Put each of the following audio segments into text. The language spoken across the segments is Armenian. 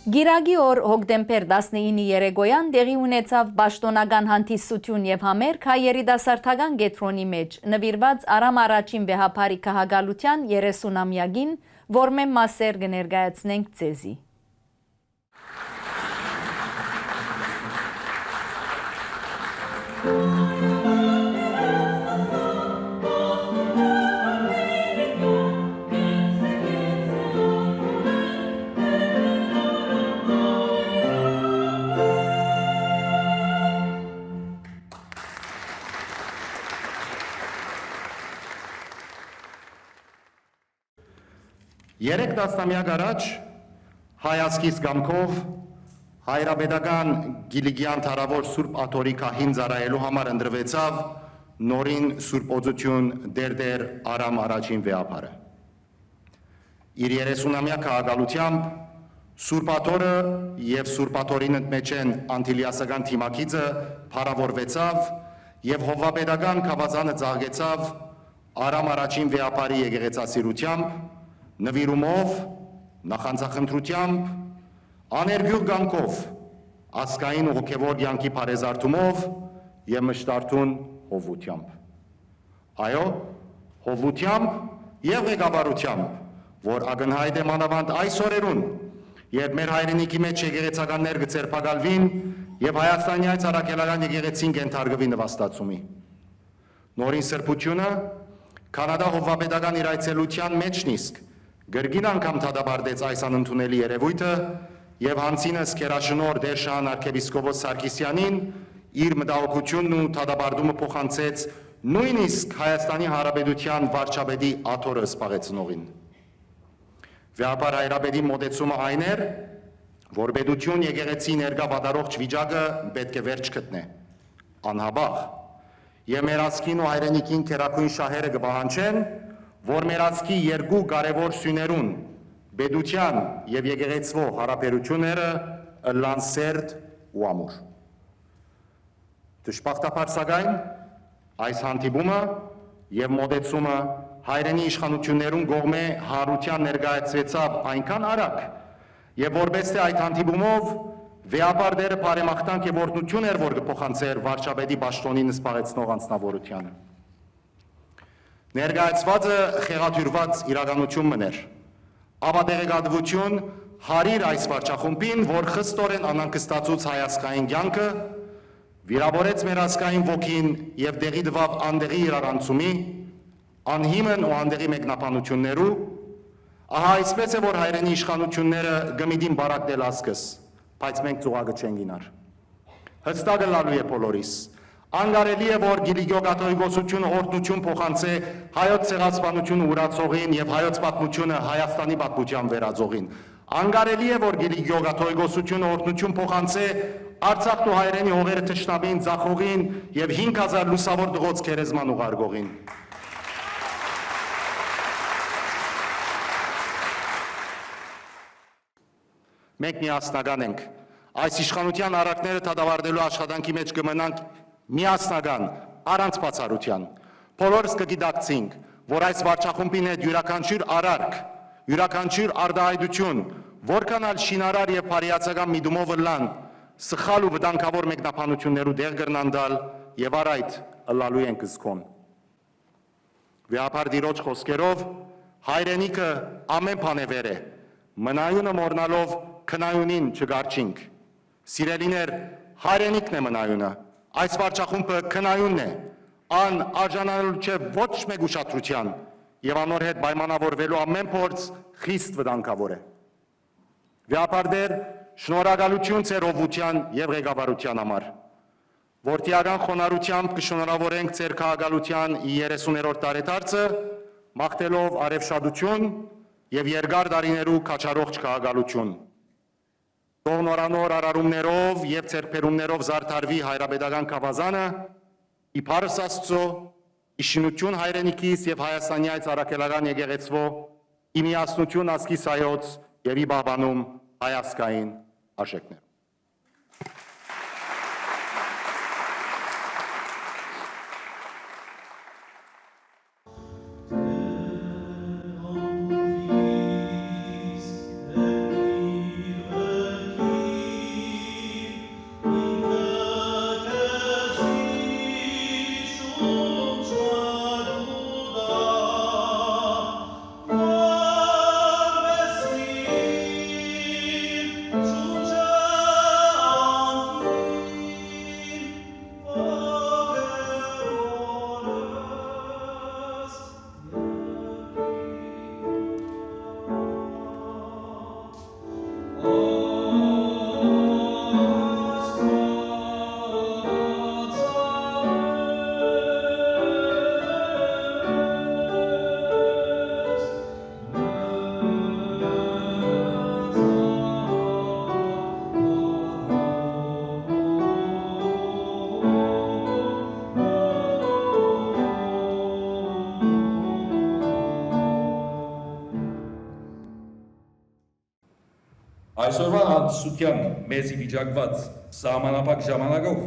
Գիրագի օր հոկտեմբեր 19-ի երեգոյան տեղի ունեցավ պաշտոնական հանդիսություն եւ համերգ հայ երիտասարդական կենտրոնի մեջ նվիրված Արամ առաջին վեհապարի քահագալության 30-ամյակին, որ մենք մասեր կներկայացնենք ձեզի։ Երեք տասնամյակ առաջ հայացքից գամքով հայրապետական Գիլիգյան թարավոր Սուրբ Աթորի քահին ծառայելու համար ընտրվեցավ նորին Սուրբ Օծություն Դերդեր Արամ առաջին վեհապարը։ Իր 30-ամյա քաղաքալությամբ Սուրբ Աթորը եւ Սուրբ Աթորին ընդմեջեն անտիլիասական թիմակիցը փառավորվեցավ եւ հովվապետական քավազանը ծաղկեցավ Արամ առաջին վեհապարի եկեղեցասիրությամբ, նվիրումով, նախանձախնդրությամբ, աներգյուղ գամքով, ազգային ու հոգևոր կյանքի բարեզարդումով եւ մշտարթուն հովությամբ։ Այո, հովությամբ եւ ղեկավարությամբ, որ ակնհայտ է մանավանդ այս օրերուն, երբ մեր հայրենիքի մեջ եկեղեցականներ կձերբակալվին եւ Հայաստանի այս առաքելական եկեղեցին կենթարկվի նվաստացումի։ Նորին սրբությունը Կանադա հովվապետական իր այցելության մեջ նիսկ գրգին անգամ դադարեցրեց այս անընդունելի երևույթը եւ հանցինս քերաշնոր Դերշան arczepiskopos Սարգսյանին իր մտահոգությունն ու դադարդումը փոխանցեց նույնիսկ Հայաստանի Հանրապետության վարչապետի աթոռը սպառեցնողին։ Վեհապար հայրապետի մոտեցումը այն էր, որ պետություն եկեղեցի ներկա վատառողջ վիճակը պետք է վերջ գտնե, անհաբաղ, եւ մեր ազգին ու հայրենիքին քերակույն շահերը կպահանջեն, որ մեր ազգի երկու կարևոր սյուներուն, պետության եւ եկեղեցվո հարաբերությունները ըլլան սերտ ու ամուր։ Դժբախտաբար սակայն այս հանդիպումը եւ մոտեցումը հայրենի իշխանություններուն կողմէ հարության ներկայացվեցավ այնքան արագ, եւ որպես թե այդ հանդիպումով վեհապար դերը բարեմաղթանք եւ օրհնություն էր, որ կփոխանցեր վարչապետի պաշտոնին սպառեցնող անձնավորությանը։ Ներկայացվածը խեղաթյուրված իրականություն մներ, ապատեղեկատվություն հարիր այս վարչախումբին, որ խստորեն անհանգստացուց հայազգային կյանքը, վիրավորեց մեր ազգային ոգին եւ դեղի տվավ անդեղի իրարանցումի, անհիմն ու անդեղի մեկնաբանություններու, ահա այսպես է, որ հայրենի իշխանությունները գմիդին բարակնել ասկս, բայց մենք ծուղակը չեն գինար։ Հստակը լալու է բոլորիս։ Անգարելի է, որ Գիլիգիո կաթողիկոսությունը օրհնություն փոխանցե հայոց ցեղասպանությունը ուրացողին եւ հայոց պատմությունը Հայաստանի պատմության վերածողին։ Անգարելի է, որ Գիլիգիո կաթողիկոսությունը օրհնություն փոխանցե Արցախ ու հայրենի հողերը թշնամին ձախողին եւ 5000 լուսավոր դղոց քերեզման ուղարկողին։ Մենք միասնական ենք։ Այս իշխանության արարքները դադարելու աշխատանքի մեջ կմնանք միասնական, առանց բացառության։ Բոլորս կգիտակցենք, որ այս վարչախումբին հետ յուրաքանչյուր արարք, յուրաքանչյուր արտահայտություն, որքան ալ շինարար եւ բարիացական միտումով լան, սխալ ու վտանգավոր մեկնաբանություններու դեր կրնանդալ եւ առ այդ ըլլալու ենք զգոն։ Վեհապար դիրոջ խոսքերով հայրենիքը ամեն բան է վեր է, մնայունը մորնալով քնայունին չգարչինք։ Սիրելիներ, հայրենիքն է մնայունը, այս վարչախումբը քնայունն է, ան արժանանալու չէ ոչ մեկ ուշադրության եւ անոր հետ պայմանավորվելու ամեն փորձ խիստ վտանգավոր է։ Վեհապար դեր, շնորհակալություն ձեր ովության եւ ղեկավարության համար։ Որդիական խոնարհությամբ կշնորհավորենք ձեր քաղաքալության 30-րդ տարեդարձը, մաղթելով արևշադություն եւ երկար տարիներու քաչարողջ քաղաքալություն։ Թող նորանոր արարումներով եւ ձեռքբերումներով զարդարվի հայրապետական քավազանը, իբարս Աստծո, իշխանություն հայրենիքիս եւ Հայաստանի այս առաքելական եկեղեցվո, իմիասնություն ազգիս հայոց եւ ի բաբանում հայազգային արժեքներ։ Այսօրվա հանդիսության մեզի վիճակված սահմանափակ ժամանակով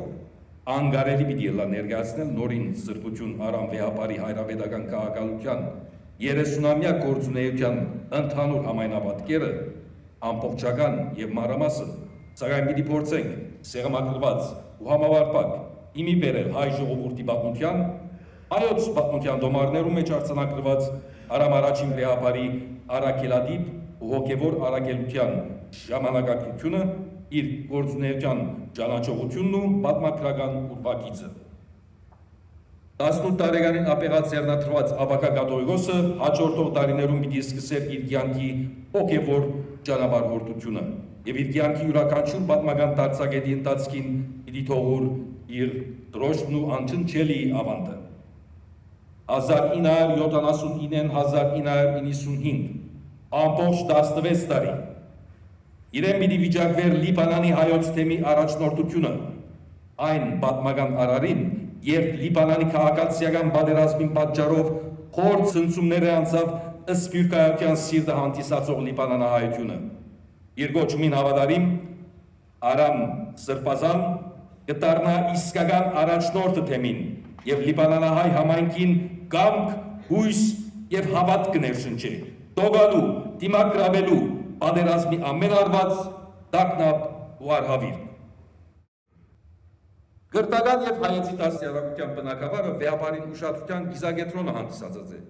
անգարելի պիտի ելա ներկայացնել նորին սրբություն Արամ վեհապարի հայրապետական քաղաքալության 30-ամյա գործունեության ընդհանուր համայնապատկերը ամբողջական եւ մանրամասն, սակայն պիտի փորձենք սեղմակրված ու համավարպակ իմի բերել հայ ժողովրդի պատմության, հայոց պատմության դոմարներում մեջ արձանագրված Արամ առաջին վեհապարի առաքելադիպ ու հոգևոր առաքելության ժամանակակցությունը, իր գործունեության ճանաչողությունն ու պատմագրական ուրվագիծը։ 18 տարեկանին ապեղած ձեռնադրված Աբակա կաթողիկոսը հաջորդող տարիներում պիտի սկսեր իր կյանքի հոգևոր ճանապարհորդությունը եւ իր կյանքի յուրաքանչյուր պատմական դարձակետի ընթացքին պիտի թողուր իր դրոշմն ու անչնչելի ավանդը։ 1979-1995 ամբողջ 16 տարի իրեն պիտի վիճակվեր Լիբանանի հայոց թեմի առաջնորդությունը, այն պատմական արարին, երբ Լիբանանի քաղաքացիական պատերազմին պատճառով խոր ցնցումներ անցավ սփյուռքայության սիրտը հանդիսացող Լիբանանահայությունը։ Իր գոչումին հավատարիմ Արամ Սրբազան կդառնա իսկական առաջնորդը թեմին եւ Լիբանանահայ համայնքին կամք, հույս եւ հավատ կներշնչի, տողալու, դիմակրավելու պատերազմի ամենարված տագնապ ու արհավիրք։ Գրտական եւ հայեցի դաստիարակության բնակավարը վեհապարին ուշադրության գիզակետրոնը հանդիսացած է։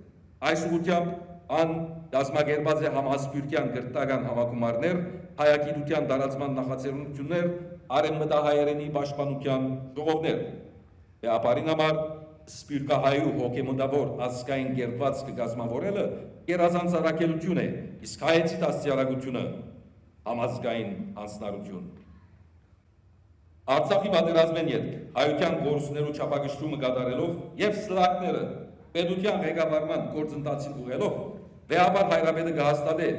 Այս ուղղությամբ ան դասմագերբած է համասպյուրքյան գրտական համագումարներ, հայագիտության տարածման նախաձեռնություններ, արևմտահայերենի պաշտպանության ժողովներ։ Վեհապարին համար սպյուրքահայու հոգեմտավոր ազգային գերբված կգազմավորելը գերազանց առաքելություն է, իսկ հայեցի դաստիարակությունը համազգային անձնարություն։ Արցախի պատերազմեն ետք հայության գործունեելու չափակշռումը կատարելով եւ սլակները պետության ղեկավարման գործընթացին ուղղելով վեհապար հայրապետը կհաստատե,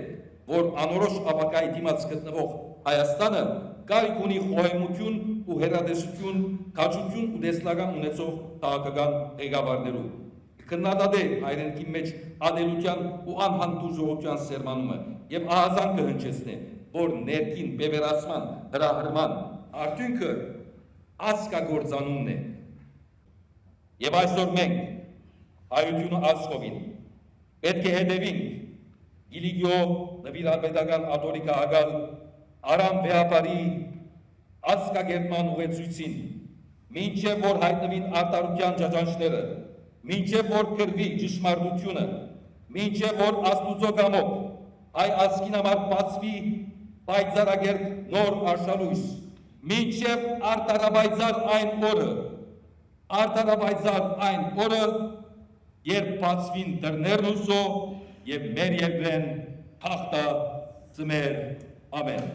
որ անորոշ ապակայի դիմաց գտնվող Հայաստանը կարիք ունի խոհեմություն ու հերատեսություն, քաջություն ու տեսլական ունեցող քաղաքական ղեկավարներու։ Քննադատե հայրենիքի մեջ ադելության ու անհանդուրժողության սերմանումը եւ ահազան կհնչեցնե, որ ներքին բևերացման հրահրման արդյունքը ազգագործանումն է։ Եվ այսօր մենք հայությունը աշխովին պետք է հետևենք Իլիգիո նվիրապետական աթորիկա ագալ Արամ վեհապարի ազգագերման ուղեցույցին, մինչև որ հայտնվին արտարության ճաճանշները, մինչև որ կրվի ճշմարտությունը, մինչև որ Աստուծո կամոք հայ ազգին համար բացվի պայծառագերտ նոր արշալույս, մինչև արտարաբայծար այն օրը, երբ բացվին դռներն ուսո եւ մեր երկրեն թախտա ծմեր, ամեն։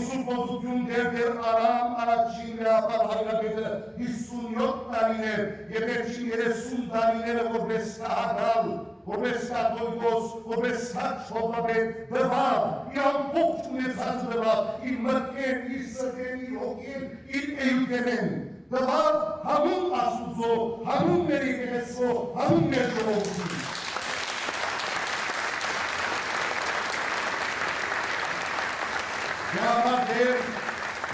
Սուրբոզություն դեր Արամ առաջին լեապար հայրապետը 57 տարիներ և վերջին 30 տարիները որպես կահարալ, որպես կատոյգոս, որպես սաչովաբետ բվավ, իր ամբողջ ունեցած բվավ, իր մրկեն, իր սրկեն, իր հոգեն, իր էյութենեն, բվավ համուն ասուծո, համուն մեր եկեղեցո, համուն մեր ժողովրդին։ Դրամար դեր,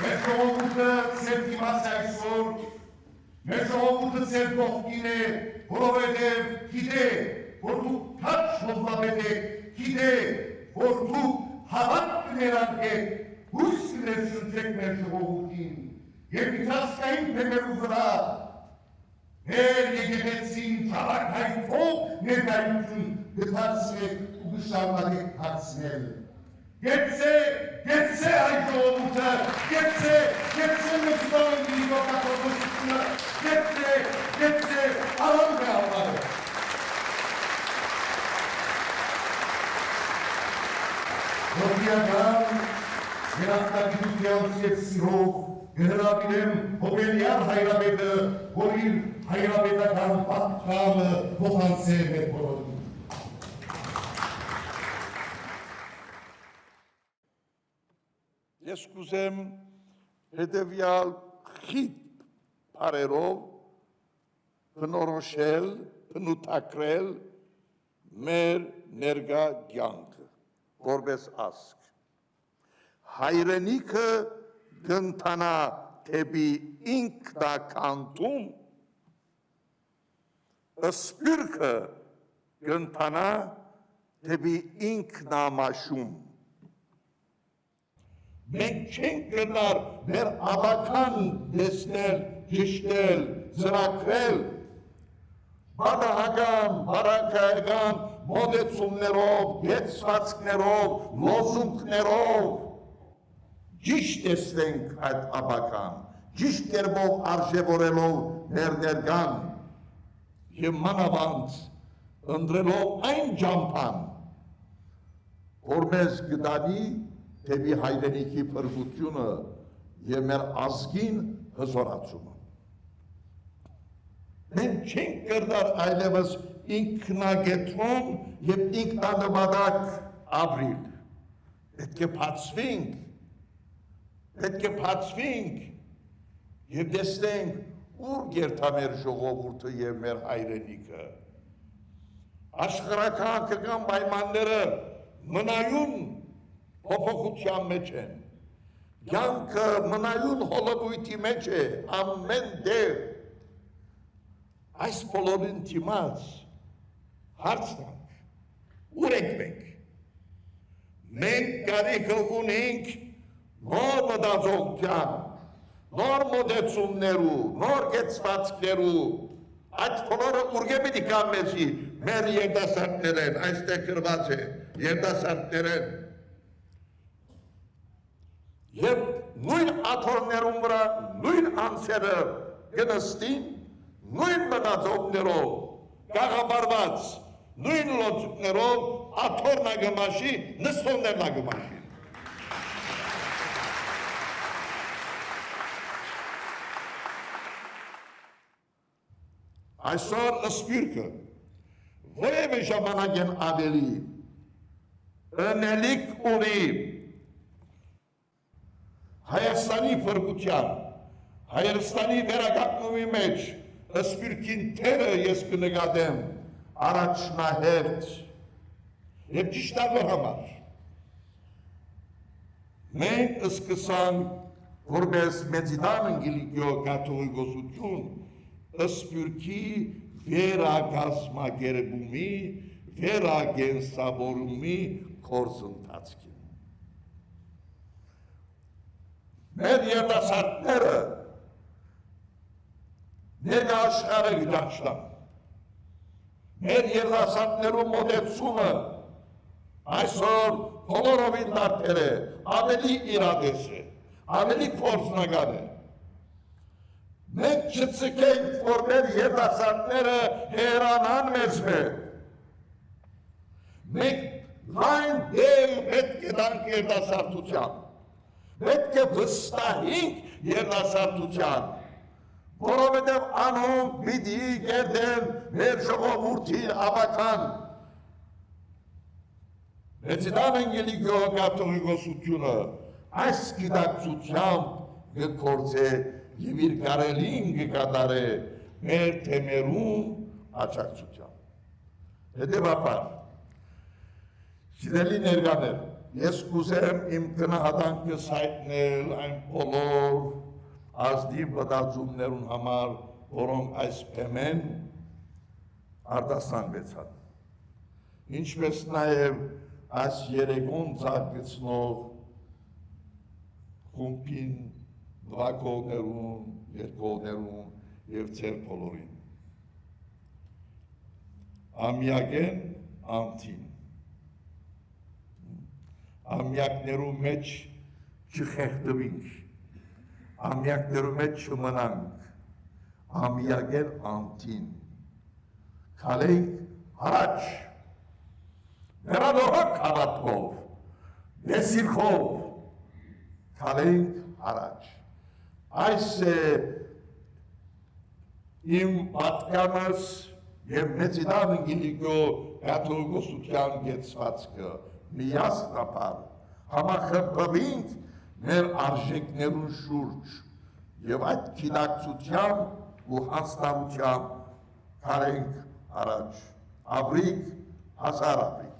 մեր ժողովուրդը ծեր դիմաց այսօր, մեր ժողովուրդը ծեր կողքին է, որովհետև գիտե, որ դուք քաջ ժողովաբետ եք, գիտե, որ դուք հավատ կներարկեք, հույս կներշնչեք մեր ժողովուրդին, և միջազգային թեմերու վրա, մեր եկեղեցին ճառագայթող ներկայություն կդարձնեք ու կշարունակեք դարձնել։ Գեցե այ ժողովուրդը, գեցե մեծան դիվակատողությունը, գեցե Արամ գավարը։ Հոգիական, երախտագիտությամբ և սիրով կհրավիրեմ հոբելյալ հայրապետը, որ իր հայրապետական պատկամը փոխանցե մեր բոլորին։ Ես կուզեմ հետևյալ խիտ բարերով բնորոշել, բնութագրել մեր ներկա կյանքը, որպես ազգ։ Հայրենիքը կընթանա դեպի ինքնականդում, սփյուռքը կընթանա դեպի ինքնամաշում։ Մենք չենք գնար մեր ավական դեսնել, ճշտել, ծրագրել, բանահական, բարակայական մոտեցումներով, գեցվածքներով, լոզունգներով, ճիշտ տեսնենք այդ ավական, ճիշտ կերպով արժևորելով մեր ներկան և մանավանդ ընտրելով այն ճամփան, որ մեզ կտանի դեպի հայրենիքի փրկությունը և մեր ազգին հզորացումը։ Մենք չենք կրնար այլևս ինքնագետրոն և ինքնանվատակ ապրիլ։ Պետք է բացվենք և տեսնենք ուր գերտա մեր ժողովուրդը և մեր հայրենիքը։ Աշխարհական պայմանները մնայուն փոփոխության մեջ են, կյանքը մնայուն հոլովույթի մեջ է, ամեն դեր, այս բոլորին դիմաց հարցնանք, ուր ենք մենք։ Մենք կարիքը ունենք նոր մտածողության, նոր մոտեցումներու, նոր կեցվածքներու, այդ բոլորը ուր պիտի կան մեզի, մեր երիտասարդներեն, այստեղ գրված է, երիտասարդներեն։ Եվ նույն աթոռներում վրա նույն անձերը կնստին, նույն մտածողներով, կաղապարված, նույն լոծուկներով աթոռն ագմաշի, նստոններն ագմաշի։ Այսօր սփյուռքը որևէ ժամանակ են ավելի ընելիք ունի Հայաստանի փրկության, Հայաստանի վերականգնումի մեջ սփյուռքին թերը ես կնկատեմ առաջնահերթ և ճիշտավոր համար։ Մենք սկսանք որպես մեծիդան անգելիկյո կաթողիկոսություն սփյուռքի վերակազմակերպումի, վերագենսավորումի գործընթացքին։ Մեր երիտասարդները ներկա աշխարհը գիտակցան։ Մեր երիտասարդներու մոտեցումը այսօր բոլորովին տարբեր է, ավելի իրադես է, ավելի փորձնական է։ Մենք չցկենք, որ մեր երիտասարդները հեռանան մեզ հետ։ Մենք լայն դեր պետք է տանք երիտասարդության։ պետք է վստահենք երիտասարդության, որովհետև անոնք պիտի կերտեն մեր ժողովրդի ավական։ Մեծիդան Անգելիկո կաթողիկոսությունը այս գիտակցությամբ կգործե եւ իր կարելին կկատարե մեր թեմերուն աջակցությամբ։ Հետևաբար, սիրելի ներկաներ, ես կուզեմ իմ գնահատանքս հայտնել այն բոլոր ազնիվ մտածումներուն համար, որոնք այս փեմեն արտասանվեցան։ Ինչպես նաև այս երեկոն ծաղկեցնող խումբին, նվակողներուն, երկողներուն և ծեր բոլորին։ Ամյակեն անթին։ Ամյակներու մեջ չխեղդվինք, ամյակներու մեջ չմնանք, ամյակեն անթին։ Քալենք առաջ, վերադողակ հավատքով, դեսիրքով, քալենք առաջ։ Այս է իմ պատկանս և Մեծիդան Անգելիկո կաթողիկոսության գեցվածքը միասնապար համախմբվենք մեր արժեքներուն շուրջ և այդ գիտակցությամբ ու հասնամությամբ քարենք առաջ, ապրիկ, հասար ապրիկ։